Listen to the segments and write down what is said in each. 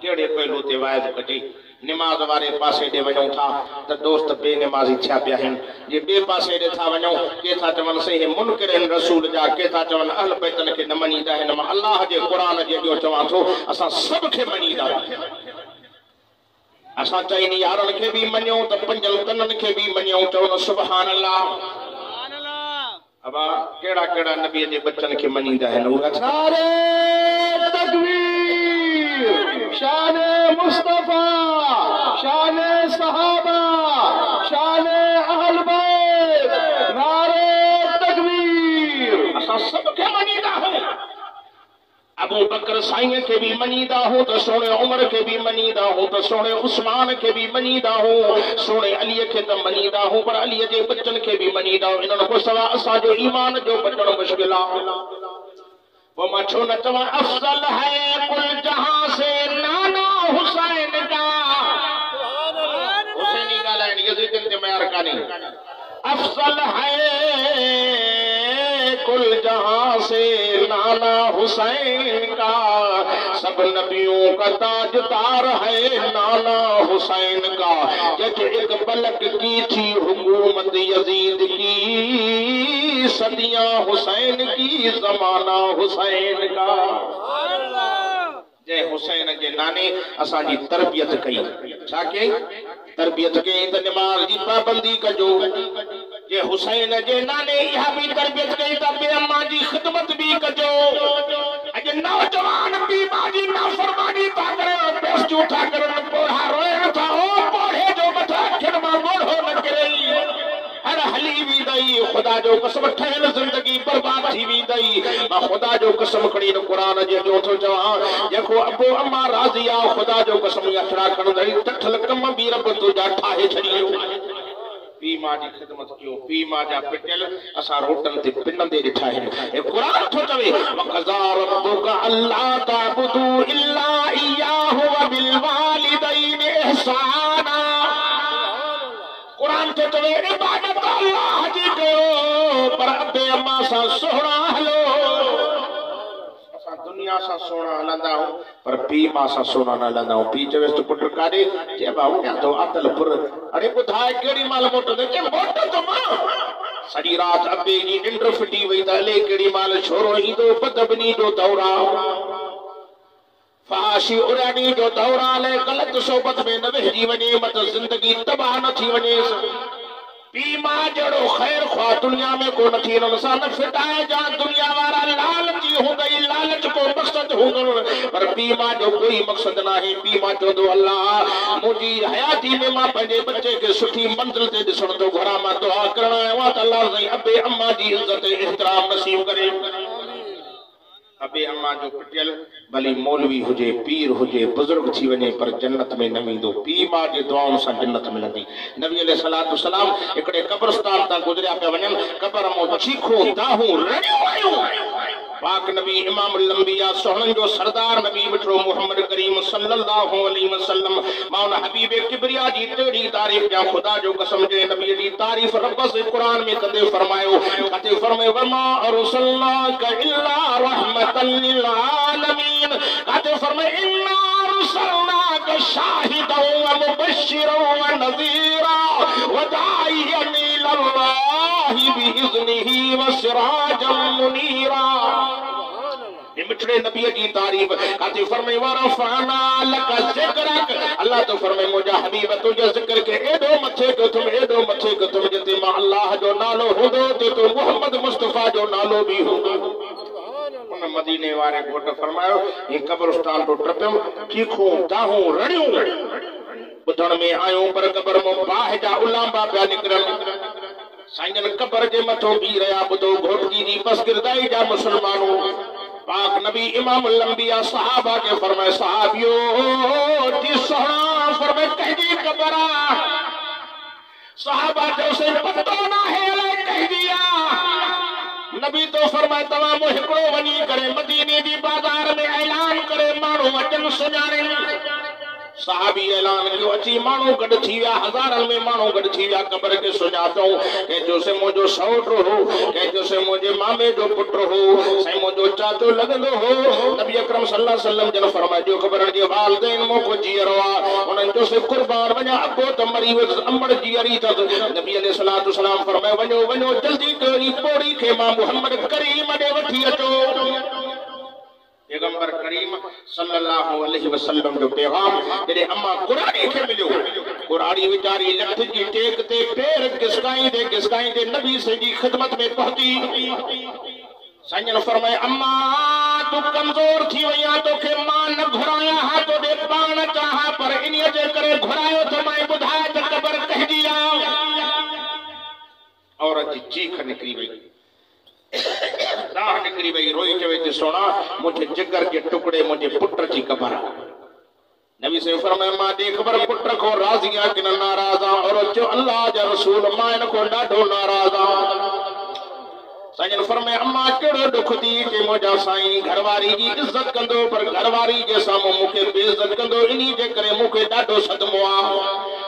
केड़े पहलू ते वाइज कटी नमाज वाले पासे दे वणो था त दोस्त बेनमाजी छा पिया हैं जे बे पासे दे था वणो के था चवन सही मुनकरन रसूल जा के था चवन अहल बैतन के न मनीदा है न अल्लाह जे कुरान जे जो चवा थो असा सब के मनीदा असा चाहिए यारन के भी मनियो त पंजल कनन के भी मनियो चवन सुभान अल्लाह अब केड़ा केड़ा नबी जे बच्चन के मनीदा है न सारे तकबीर शान मुस्तफा शान सहाबा शान अहल बैत नारे तकबीर असा सब के मनीदा हो अबू बकर साईं के भी मनीदा हो तो सोने उमर के भी मनीदा हो तो सोने उस्मान के भी मनीदा हो सोने अली के तो मनीदा हो पर अली के बच्चन के भी मनीदा हो इन्होंने को सवा असा जो ईमान जो बचन मुश्किल वो मछो न चवा अफजल है कुल जहां से नाना हुसैन का हुसैनी गाला यजीद के मयार का नहीं अफजल है कुल जहां से नाना हुसैन का सब नबियों का ताजदार है नाना हुसैन का जब एक पलक की थी हुकूमत यजीद की सदियां हुसैन की जमाना हुसैन का जय हुसैन के नाने असांजी तरबियत कई छा के तरबियत के त नमाज जी पाबंदी कजो जे हुसैन जे नाने यह भी तरबियत कई त बे अम्मा जी खिदमत भी कजो अज नौजवान भी बाजी नाफरमानी था करे पेश झूठा करे पोढ़ा रोए था ओ पोढ़े जो बता खिदमा मोढ़ो न करे हर हली भी दई खुदा जो कसम ठहल जिंदगी बर्बाद थी भी दई मां खुदा जो कसम खड़ी न कुरान जे जो थो चवा देखो अबो अम्मा राजिया खुदा जो कसम यात्रा कर दई तठल कम भी रब तो जा ठाहे छड़ियो पी मां जी खिदमत कियो पी मां जा पिटल असा रोटन ते पिन दे दिठा है ए कुरान थो चवे वक़ज़ा रब्बुका अल्ला ताबुदू इल्ला इय्याहु व बिल वालिदैन इहसाना कुरान तो चवे इबादत अल्लाह जी कयो पर अबे अम्मा सा सोहणा हलो असा दुनिया सा सोहणा हलंदा हो पर पी मां सा सोहणा न हलंदा हो पी चवे तो पुट काडे जे बाबू या तो अतलपुर अरे बुधाए केड़ी माल मोट दे के मोट तो मां सड़ी रात अबे जी निंड फिटी वई त ले केड़ी माल छोरो ईंदो पदबनी जो दौरा फाशी उरानी जो दौरा ले गलत सोबत में न बहजी वने मत जिंदगी तबाह न थी वने पी मां जड़ो खैर ख्वा दुनिया में को न थी न सा न फिटाए जा दुनिया वाला लालची हो गई लालच को मकसद हो पर पी मां जो कोई मकसद ना है पी मां जो दो अल्लाह मुजी हयाती में मां पंजे बच्चे के सुठी मंजिल ते दिसण तो घरा मां दुआ करण वा त अल्लाह सही अबे अम्मा जी इज्जत एहतराम नसीब करे अबे अम्मा जो पटियल भली मौलवी हुजे पीर हुजे बुजुर्ग थी वने पर जन्नत में न वेंदो पी मां जे दुआउन सां जन्नत मिलंदी नबी अलैहि सलातु सलाम एकड़े कब्रस्तान ता गुजरिया पे वनन कब्र मो चीखो दाहू रड़ियो आयो पाक नबी इमाम लंबिया सोहन जो सरदार नबी बिठो मोहम्मद करीम सल्लल्लाहु अलैहि वसल्लम मौला हबीब किबरिया जी तेरी तारीफ या खुदा जो कसम जे नबी दी तारीफ रब से कुरान में कदे फरमायो कदे फरमायो वमा अरसलनाका इल्ला रहमतल लिल आलमीन कदे फरमायो इन्ना अरसलनाका शाहिदन व मुबश्शिरन व नज़ीरा व दाइयन इलल्लाहि बिइज़्निही व सिराजन मुनीरा मिठड़े नबी की तारीफ काते फरमाए वरफाना लक जिक्रक अल्लाह तो फरमाए मुजा हबीब तुझे जिक्र के एडो मथे को तुम जते मां अल्लाह जो नालो हुदो ते तो मोहम्मद मुस्तफा जो नालो भी हुदो उन मदीने वाले घोट फरमायो ये कब्रिस्तान तो ट्रपियो चीखूं दाहूं रड़ियूं बुधण में आयो पर कब्र मो बाह जा उलांबा पिया निकरन साईं कब्र जे मथो भी रहा बुधो घोटकी जी बसगिरदाई जा मुसलमानों पाक नबी इमाम लंबिया सहाबा के फरमाए सहाबियों ती सोहना फरमाए कहदी कबरा सहाबा जो से पतो ना है ले कह दिया नबी तो फरमाए तमाम हिकड़ो वनी करे मदीने दी बाजार में ऐलान करे मानो वचन सुनाने सहाबी ऐलान कियो अची माण्हू गॾु थी विया हज़ारनि में माण्हू गॾु थी विया क़ब्र खे सुञातऊं कंहिंजो से मुंहिंजो सौटु हो कंहिंजो से मुंहिंजे मामे जो पुटु हो साईं मुंहिंजो चाचो लॻंदो हो नबी अकरम सल्लल्लाहु अलैहि वसल्लम जन फरमायो ख़बर जे वालिदैन मोको जीअरो आहे उन्हनि जो से कुर्बान वञा अबो त मरी वियुसि अमड़ जीअरी अथसि नबी अलैहि सलातो सलाम फरमायो वञो वञो जल्दी कयो पोड़ी खे मां मुहम्मद करीम ॾे वठी अचो पैगंबर करीम सल्लल्लाहु अलैहि वसल्लम जो पैगाम जॾहिं अम्मा कुराड़ी खे मिलियो कुराड़ी वीचारी लठ जी टेक ते पैर घिसकाईंदे नबी से जी ख़िदमत में पहुती साईं फरमाए अम्मा तू कमजोर थी वई आहे तोखे मां न घुराया हा तोॾे पाण चाहां पर इन्हीअ जे करे घुरायो त मां ॿुधाए त क़बर कहजी आहे औरत जी चीख निकिरी वई दाह निकरी वही रोई चवे थी सोना मुझे जिगर के टुकड़े मुझे पुत्र जी कबर नबी से फरमाया मां दे खबर पुत्र को राज़ी आ कि नाराज आ और जो अल्लाह जा रसूल मां इन को ॾाढो नाराज आ साईं फरमाया अम्मा केड़ो दुख थी के मुझा साईं घरवारी जी इज्जत कंदो पर घरवारी जे साम्हूं मूंखे बेइज्जत कंदो इन्ही जे करे मूंखे ॾाढो सदमो आ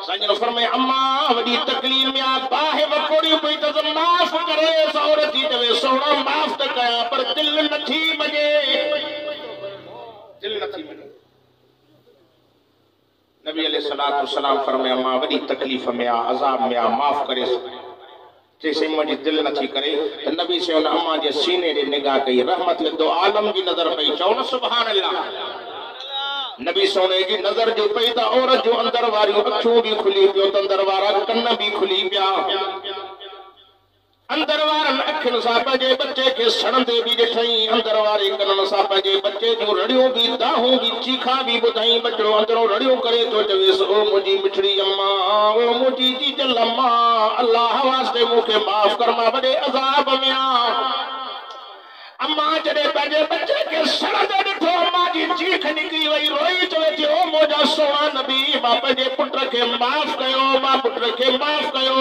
साईं फरमाया अम्मा वॾी तकलीफ़ में आ बाहि वकोड़ी पई त माफ़ करे औरत जी चवे सोना माफ़ त कया पर दिल नथी मञे नबी अलैहि सलातो सलाम फरमाया अम्मा वॾी तकलीफ़ में आ अज़ाब में आ माफ़ करे जैसे मुझे दिल नथी करे तो नबी से उन अम्मा जे सीने ॾे निगाह कई रहमत दो आलम जी नज़र पई चओ न सुभान अल्लाह नबी सोने जी नज़र जो पई त औरत जो अंदर वारियूं अखियूं भी खुली पियो त अंदर वारा कन भी खुली पिया अंदर वारनि अखियुनि सां पंहिंजे बच्चे खे सड़ंदे भी ॾिठई अंदर वारे कननि सां पंहिंजे बच्चे जूं रड़ियूं भी दाहूं भी चीखा भी ॿुधाई बच्चो अंदरों रड़ियूं करे थो चवेसि ओ मुंहिंजी मिठड़ी अम्मा ओ मुंहिंजी जीजल अम्मा अल्लाह वास्ते मूंखे माफ़ कर मां वॾे अज़ाब में आहियां अम्मा जॾहिं पंहिंजे बच्चे खे सड़ंदे ॾिठो अम्मा जी चीख निकिरी वई रोई चवे थी ओ मुंहिंजा सोना नबी मां पंहिंजे पुट खे माफ़ कयो मां पुट खे माफ़ कयो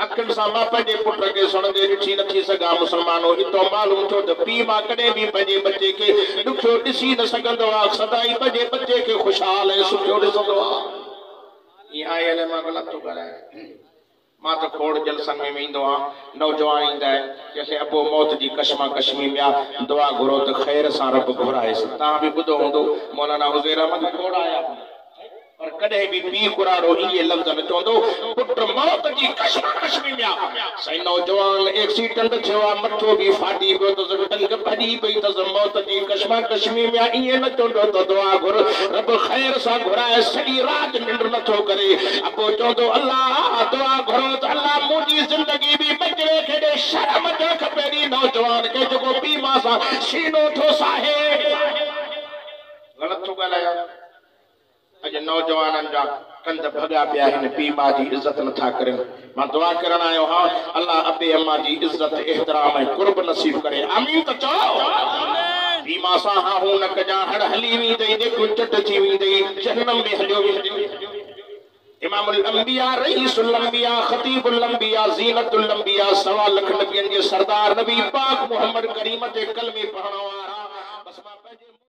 अखियुनि सां मां पंहिंजे पुट खे सड़ंदे ॾिसी नथी सघां मुसलमानो हितो मालूम थियो त पीउ मां कॾहिं बि पंहिंजे बच्चे खे ॾुखियो ॾिसी न सघंदो आहे सदाई पंहिंजे बच्चे खे ख़ुशहाल ऐं सुठो ॾिसंदो आहे ईअं आयल मां ग़लति थो ॻाल्हायां मां त खोड़ जलसनि में वेंदो आहियां नौजवान ईंदा आहिनि जैसे अबो मौत जी कशमा कशमी में आहे दुआ घुरो त ख़ैर सां रब घुराएसि तव्हां बि ॿुधो हूंदो मौलाना हुज़ैर अहमद खोड़ आया पर कदे भी पी कुराड़ो ये लफ्ज न चोंदो पुत्र मौत जी कशमा कशमी में सही नौजवान एक्सीडेंट थियो मथो भी फाटी पियो तो टंग भड़ी पई त मौत जी कशमा कशमी में ये न चोंदो तो दुआ घुर रब खैर सा घुराए सड़ी रात निंड न थो करे अबो चोंदो अल्लाह दुआ घुरो त अल्लाह मुजी जिंदगी भी बचड़े खेडे शर्म जो खपेरी नौजवान के जो पी मां सा सीनो थो साहे गलत थो ॻाल्हाया अॼु नौजवाननि जा कंद भॻा पिया आहिनि पीउ माउ जी इज़त नथा करनि मां दुआ करण आयो हाँ अल्लाह अबे अम्मा जी इज़त एहतराम ऐं कुर्ब नसीब करे आमीन त चओ पीउ माउ सां हा हूं न कजां हड़ हली वेंदई जेको चट थी वेंदई जहन्नम में हलियो वेंदई इमामुल अंबिया रईसुल अंबिया खतीबुल अंबिया ज़ीनतुल अंबिया 1.25 लख नबियनि जे सरदार नबी पाक मुहम्मद करीम ते कलमे पढ़ण वारा